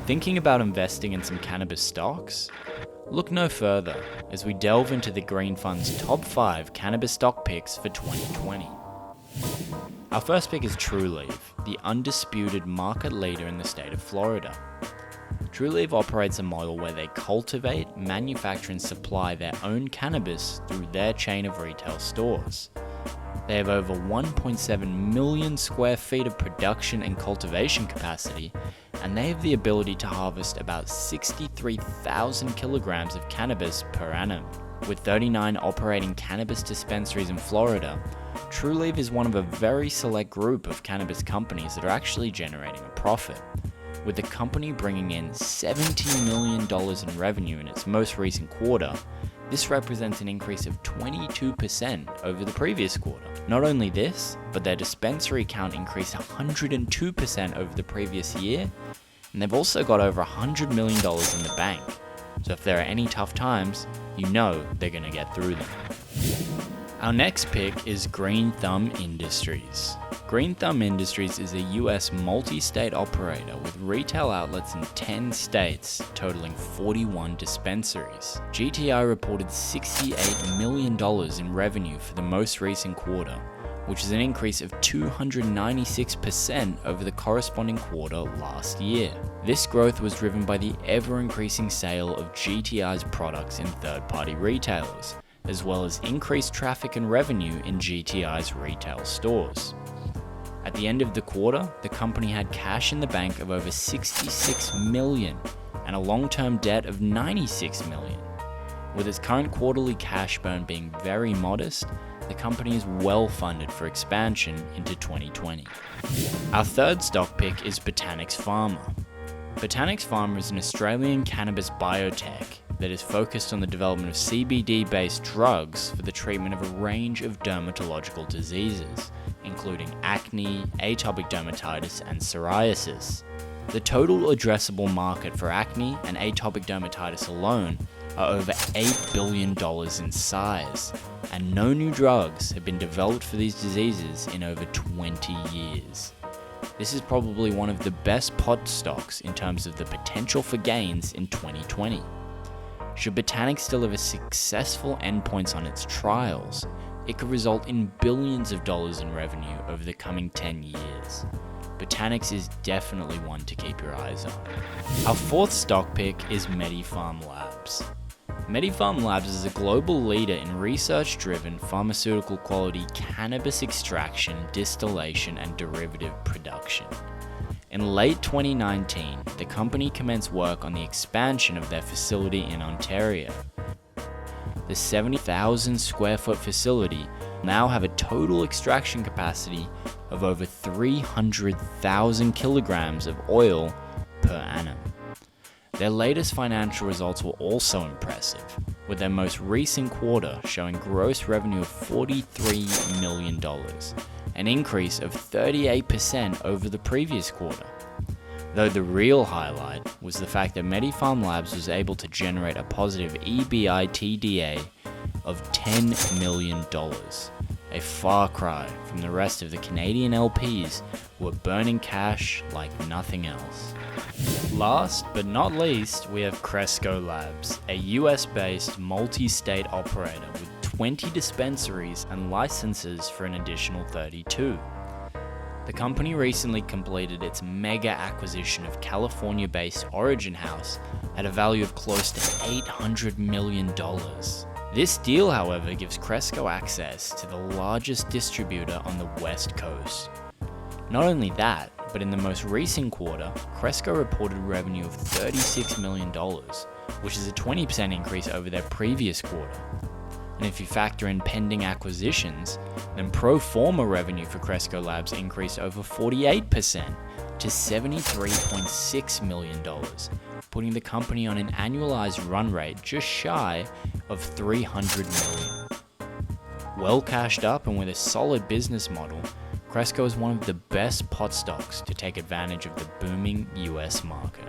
Thinking about investing in some cannabis stocks? Look no further as we delve into the Green Fund's top 5 cannabis stock picks for 2020. Our first pick is Trulieve, the undisputed market leader in the state of Florida. Trulieve operates a model where they cultivate, manufacture and supply their own cannabis through their chain of retail stores. They have over 1.7 million square feet of production and cultivation capacity, and they have the ability to harvest about 63,000 kilograms of cannabis per annum. With 39 operating cannabis dispensaries in Florida, Trulieve is one of a very select group of cannabis companies that are actually generating a profit, with the company bringing in $70 million in revenue in its most recent quarter. This represents an increase of 22% over the previous quarter. Not only this, but their dispensary count increased 102% over the previous year, and they've also got over $100 million in the bank. So if there are any tough times, you know they're going to get through them. Our next pick is Green Thumb Industries. Green Thumb Industries is a US multi-state operator with retail outlets in 10 states, totaling 41 dispensaries. GTI reported $68 million in revenue for the most recent quarter, which is an increase of 296% over the corresponding quarter last year. This growth was driven by the ever-increasing sale of GTI's products in third-party retailers, as well as increased traffic and revenue in GTI's retail stores. At the end of the quarter, the company had cash in the bank of over $66 million and a long-term debt of $96 million. With its current quarterly cash burn being very modest, the company is well funded for expansion into 2020. Our third stock pick is Botanix Pharma. Botanix Pharma is an Australian cannabis biotech that is focused on the development of CBD-based drugs for the treatment of a range of dermatological diseases, including acne, atopic dermatitis, and psoriasis. The total addressable market for acne and atopic dermatitis alone are over $8 billion in size, and no new drugs have been developed for these diseases in over 20 years. This is probably one of the best pod stocks in terms of the potential for gains in 2020. Should Botanix deliver successful endpoints on its trials, it could result in billions of dollars in revenue over the coming 10 years. Botanix is definitely one to keep your eyes on. Our fourth stock pick is MediPharm Labs. MediPharm Labs is a global leader in research-driven pharmaceutical quality cannabis extraction, distillation, and derivative production. In late 2019, the company commenced work on the expansion of their facility in Ontario. The 70,000 square foot facility will now have a total extraction capacity of over 300,000 kilograms of oil per annum. Their latest financial results were also impressive, with their most recent quarter showing gross revenue of $43 million, an increase of 38% over the previous quarter. Though the real highlight was the fact that MediPharm Labs was able to generate a positive EBITDA of $10 million, a far cry from the rest of the Canadian LPs who were burning cash like nothing else. Last but not least, we have Cresco Labs, a US-based multi-state operator with 20 dispensaries and licenses for an additional 32. The company recently completed its mega acquisition of California-based Origin House at a value of close to $800 million. This deal, however, gives Cresco access to the largest distributor on the West Coast. Not only that, but in the most recent quarter, Cresco reported revenue of $36 million, which is a 20% increase over their previous quarter. And if you factor in pending acquisitions, then pro forma revenue for Cresco Labs increased over 48% to $73.6 million, putting the company on an annualized run rate just shy of $300 million. Well cashed up and with a solid business model, Cresco is one of the best pot stocks to take advantage of the booming US market.